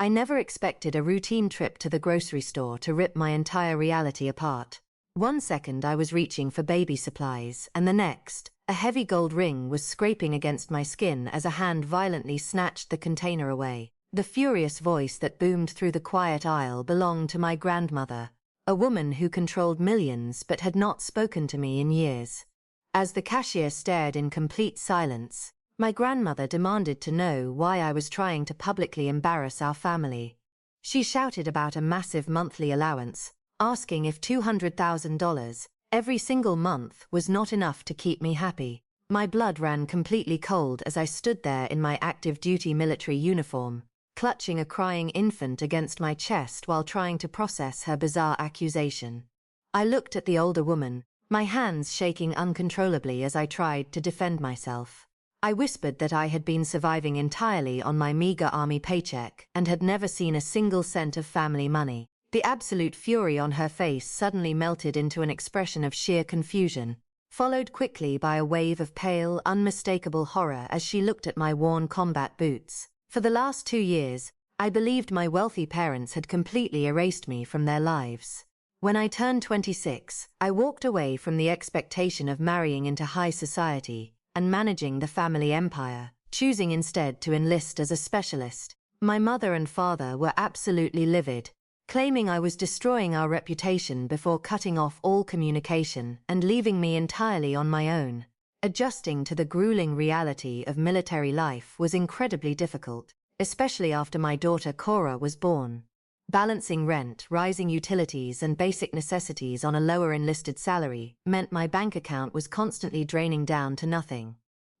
I never expected a routine trip to the grocery store to rip my entire reality apart. One second I was reaching for baby supplies, and the next, a heavy gold ring was scraping against my skin as a hand violently snatched the container away. The furious voice that boomed through the quiet aisle belonged to my grandmother, a woman who controlled millions but had not spoken to me in years. As the cashier stared in complete silence, my grandmother demanded to know why I was trying to publicly embarrass our family. She shouted about a massive monthly allowance, asking if $200,000 every single month was not enough to keep me happy. My blood ran completely cold as I stood there in my active duty military uniform, clutching a crying infant against my chest while trying to process her bizarre accusation. I looked at the older woman, my hands shaking uncontrollably as I tried to defend myself. I whispered that I had been surviving entirely on my meager army paycheck and had never seen a single cent of family money. The absolute fury on her face suddenly melted into an expression of sheer confusion, followed quickly by a wave of pale, unmistakable horror as she looked at my worn combat boots. For the last 2 years, I believed my wealthy parents had completely erased me from their lives. When I turned 26, I walked away from the expectation of marrying into high society and managing the family empire, choosing instead to enlist as a specialist. My mother and father were absolutely livid, claiming I was destroying our reputation before cutting off all communication and leaving me entirely on my own. Adjusting to the grueling reality of military life was incredibly difficult, especially after my daughter Cora was born. Balancing rent, rising utilities, and basic necessities on a lower enlisted salary meant my bank account was constantly draining down to nothing.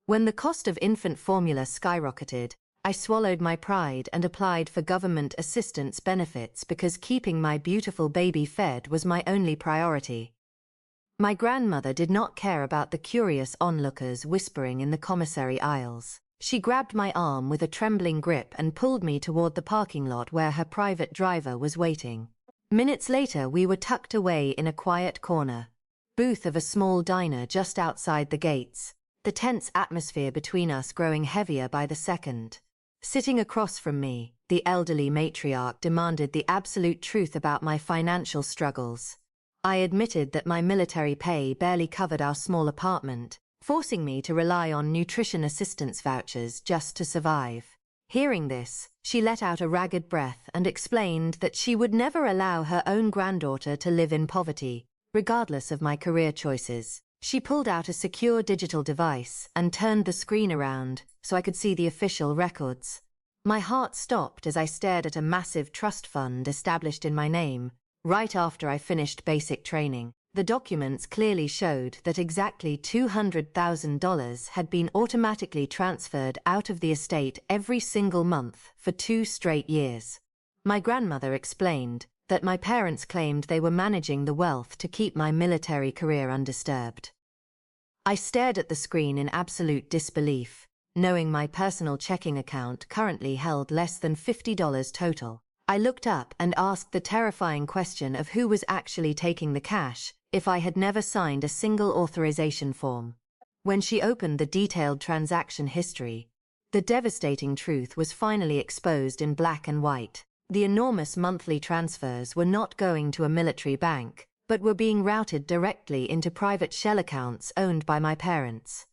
When the cost of infant formula skyrocketed, I swallowed my pride and applied for government assistance benefits because keeping my beautiful baby fed was my only priority. My grandmother did not care about the curious onlookers whispering in the commissary aisles. She grabbed my arm with a trembling grip and pulled me toward the parking lot where her private driver was waiting. Minutes later, we were tucked away in a quiet corner booth of a small diner just outside the gates, the tense atmosphere between us growing heavier by the second. Sitting across from me, the elderly matriarch demanded the absolute truth about my financial struggles. I admitted that my military pay barely covered our small apartment, forcing me to rely on nutrition assistance vouchers just to survive. Hearing this, she let out a ragged breath and explained that she would never allow her own granddaughter to live in poverty, regardless of my career choices. She pulled out a secure digital device and turned the screen around so I could see the official records. My heart stopped as I stared at a massive trust fund established in my name, right after I finished basic training. The documents clearly showed that exactly $200,000 had been automatically transferred out of the estate every single month for 2 straight years. My grandmother explained that my parents claimed they were managing the wealth to keep my military career undisturbed. I stared at the screen in absolute disbelief, knowing my personal checking account currently held less than $50 total. I looked up and asked the terrifying question of who was actually taking the cash, if I had never signed a single authorization form. When she opened the detailed transaction history, the devastating truth was finally exposed in black and white. The enormous monthly transfers were not going to a military bank, but were being routed directly into private shell accounts owned by my parents.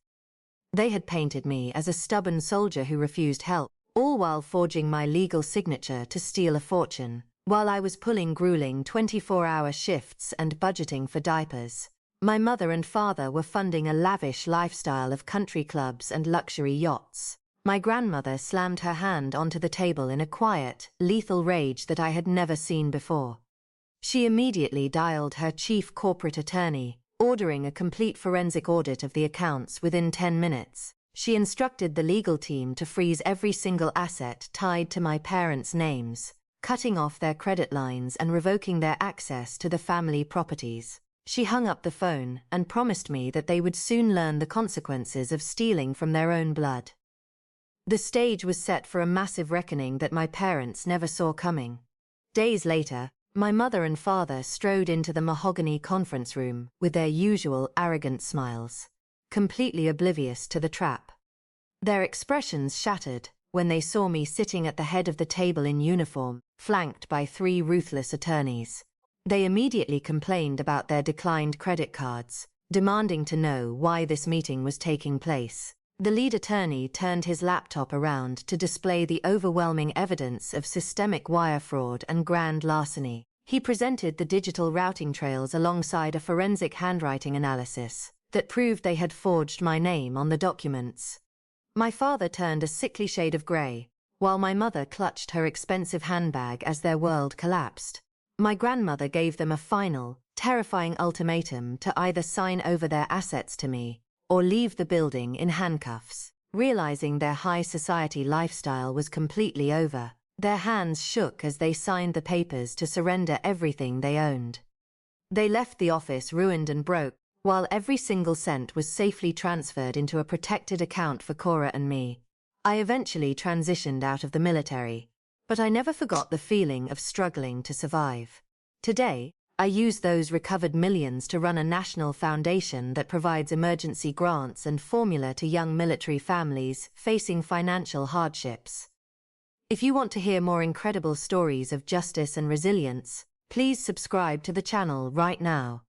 They had painted me as a stubborn soldier who refused help, all while forging my legal signature to steal a fortune, while I was pulling grueling 24-hour shifts and budgeting for diapers. My mother and father were funding a lavish lifestyle of country clubs and luxury yachts. My grandmother slammed her hand onto the table in a quiet, lethal rage that I had never seen before. She immediately dialed her chief corporate attorney, ordering a complete forensic audit of the accounts within 10 minutes. She instructed the legal team to freeze every single asset tied to my parents' names, cutting off their credit lines and revoking their access to the family properties. She hung up the phone and promised me that they would soon learn the consequences of stealing from their own blood. The stage was set for a massive reckoning that my parents never saw coming. Days later, my mother and father strode into the mahogany conference room with their usual arrogant smiles, completely oblivious to the trap. Their expressions shattered, when they saw me sitting at the head of the table in uniform, flanked by 3 ruthless attorneys. They immediately complained about their declined credit cards, demanding to know why this meeting was taking place. The lead attorney turned his laptop around to display the overwhelming evidence of systemic wire fraud and grand larceny. He presented the digital routing trails alongside a forensic handwriting analysis that proved they had forged my name on the documents. My father turned a sickly shade of grey, while my mother clutched her expensive handbag as their world collapsed. My grandmother gave them a final, terrifying ultimatum to either sign over their assets to me or leave the building in handcuffs. Realizing their high society lifestyle was completely over, their hands shook as they signed the papers to surrender everything they owned. They left the office ruined and broke, while every single cent was safely transferred into a protected account for Cora and me. I eventually transitioned out of the military, but I never forgot the feeling of struggling to survive. Today, I use those recovered millions to run a national foundation that provides emergency grants and formula to young military families facing financial hardships. If you want to hear more incredible stories of justice and resilience, please subscribe to the channel right now.